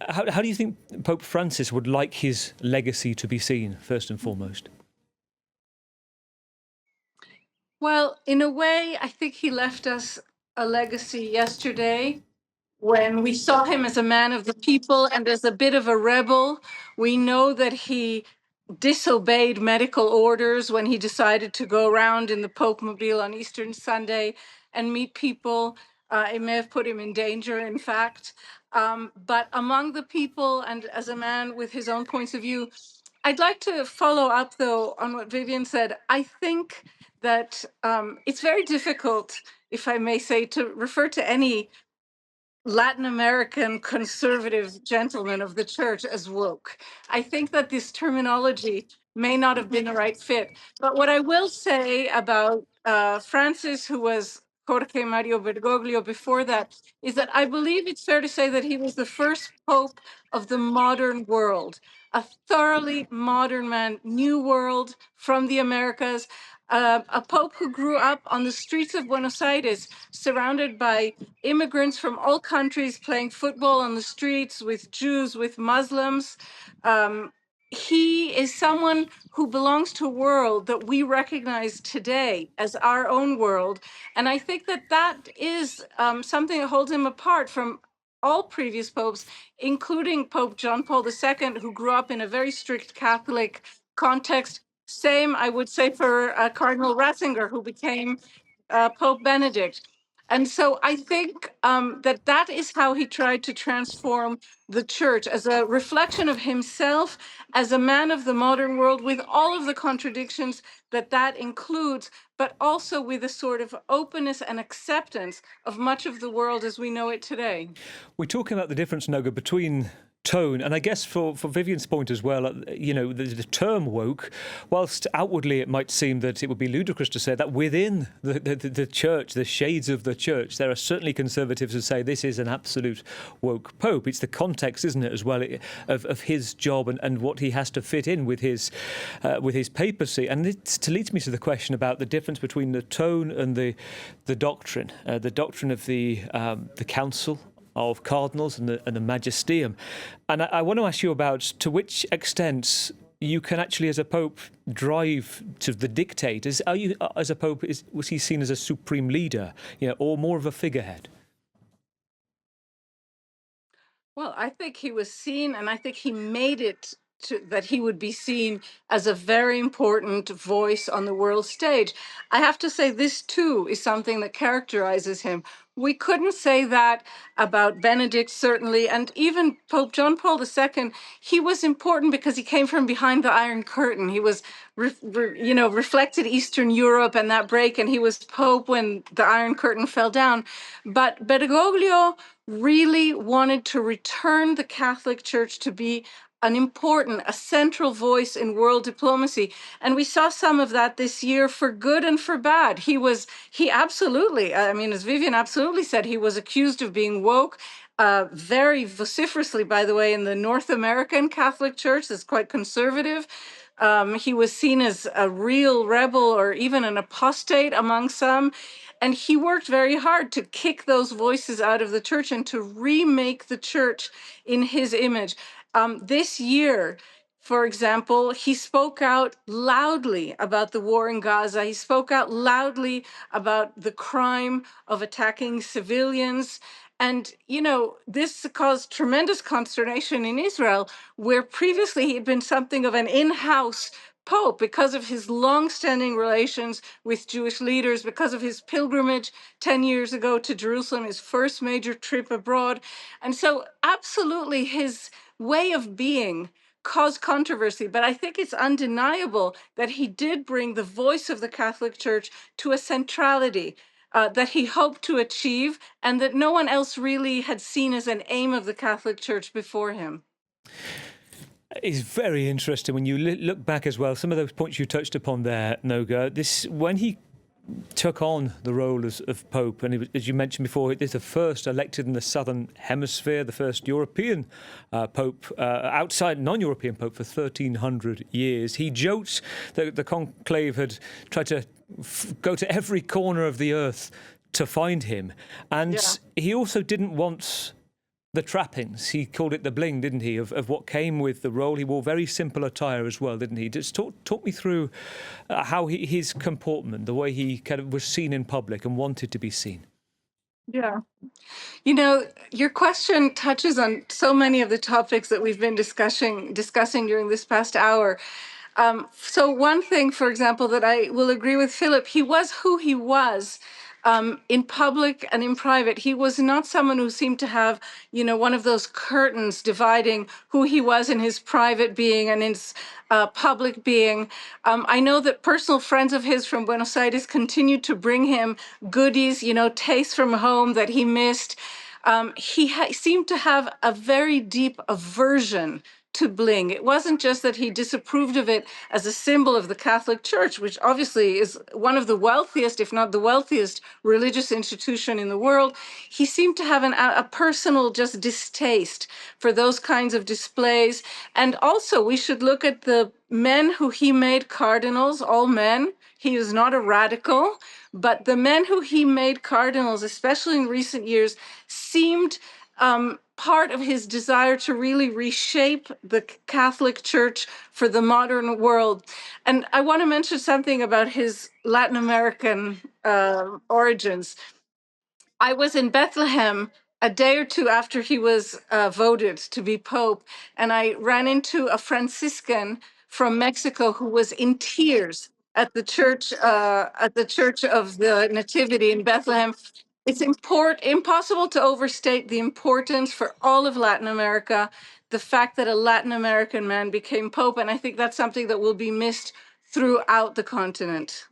How do you think Pope Francis would like his legacy to be seen, first and foremost? Well, in a way, I think he left us a legacy yesterday when we saw him as a man of the people and as a bit of a rebel. We know that he disobeyed medical orders when he decided to go around in the Pope Mobile on Easter Sunday and meet people. It may have put him in danger, in fact. But among the people and as a man with his own points of view, I'd like to follow up, though, on what Vivian said. I think that it's very difficult, if I may say, to refer to any Latin American conservative gentleman of the church as woke. I think that this terminology may not have been the right fit. But what I will say about Francis, who was Jorge Mario Bergoglio before that, is that I believe it's fair to say that he was the first pope of the modern world, a thoroughly modern man, new world from the Americas, a pope who grew up on the streets of Buenos Aires, surrounded by immigrants from all countries playing football on the streets with Jews, with Muslims. Um, he is someone who belongs to a world that we recognize today as our own world. And I think that that is something that holds him apart from all previous popes, including Pope John Paul II, who grew up in a very strict Catholic context. Same, I would say, for Cardinal Ratzinger, who became Pope Benedict. And so I think that that is how he tried to transform the church as a reflection of himself as a man of the modern world, with all of the contradictions that that includes, but also with a sort of openness and acceptance of much of the world as we know it today. We're talking about the difference, Noga, between tone, and I guess for Vivian's point as well, the term woke, whilst outwardly it might seem that it would be ludicrous to say that within the church, the shades of the church, there are certainly conservatives who say this is an absolute woke pope. It's the context, isn't it, as well, of his job and what he has to fit in with his papacy. And it leads me to the question about the difference between the tone and the doctrine of the council of cardinals and the magisterium. And I want to ask you about to which extent you can actually, as a pope, drive to the dictate. Are you, as a pope, was he seen as a supreme leader, or more of a figurehead? Well, I think he was seen, and I think he made it that he would be seen as a very important voice on the world stage. I have to say, this too is something that characterizes him. We couldn't say that about Benedict, certainly, and even Pope John Paul II. He was important because he came from behind the Iron Curtain. He was, reflected Eastern Europe and that break, and he was Pope when the Iron Curtain fell down. But Bergoglio really wanted to return the Catholic Church to be a central voice in world diplomacy. And we saw some of that this year for good and for bad. He absolutely, I mean, as Vivian absolutely said, he was accused of being woke. Very vociferously, by the way, in the North American Catholic Church, that's quite conservative. He was seen as a real rebel or even an apostate among some. And he worked very hard to kick those voices out of the church and to remake the church in his image. This year, for example, he spoke out loudly about the war in Gaza. He spoke out loudly about the crime of attacking civilians. And, this caused tremendous consternation in Israel, where previously he had been something of an in-house pope because of his long-standing relations with Jewish leaders, because of his pilgrimage 10 years ago to Jerusalem, his first major trip abroad. And so absolutely his way of being caused controversy, but I think it's undeniable that he did bring the voice of the Catholic Church to a centrality that he hoped to achieve and that no one else really had seen as an aim of the Catholic Church before him. It's very interesting when you look back as well. Some of those points you touched upon there, Noga. When he took on the role of Pope, and was, as you mentioned before, it is the first elected in the Southern Hemisphere, the first European Pope, outside non-European Pope for 1,300 years. He joked that the conclave had tried to go to every corner of the earth to find him, and he also didn't want the trappings. He called it the bling, didn't he, of what came with the role. He wore very simple attire as well, didn't he? Just talk me through how his comportment, the way he kind of was seen in public and wanted to be seen. Yeah. You know, your question touches on so many of the topics that we've been discussing during this past hour. So one thing, for example, that I will agree with Philip, he was who he was. In public and in private, he was not someone who seemed to have, one of those curtains dividing who he was in his private being and his public being. I know that personal friends of his from Buenos Aires continued to bring him goodies, tastes from home that he missed. He seemed to have a very deep aversion to bling. It wasn't just that he disapproved of it as a symbol of the Catholic Church, which obviously is one of the wealthiest, if not the wealthiest, religious institution in the world. He seemed to have a personal just distaste for those kinds of displays. And also, we should look at the men who he made cardinals, all men. He was not a radical, but the men who he made cardinals, especially in recent years, seemed part of his desire to really reshape the Catholic Church for the modern world. And I want to mention something about his Latin American origins. I was in Bethlehem a day or two after he was voted to be Pope, and I ran into a Franciscan from Mexico who was in tears at the Church of the Nativity in Bethlehem. It's impossible to overstate the importance for all of Latin America, the fact that a Latin American man became Pope, and I think that's something that will be missed throughout the continent.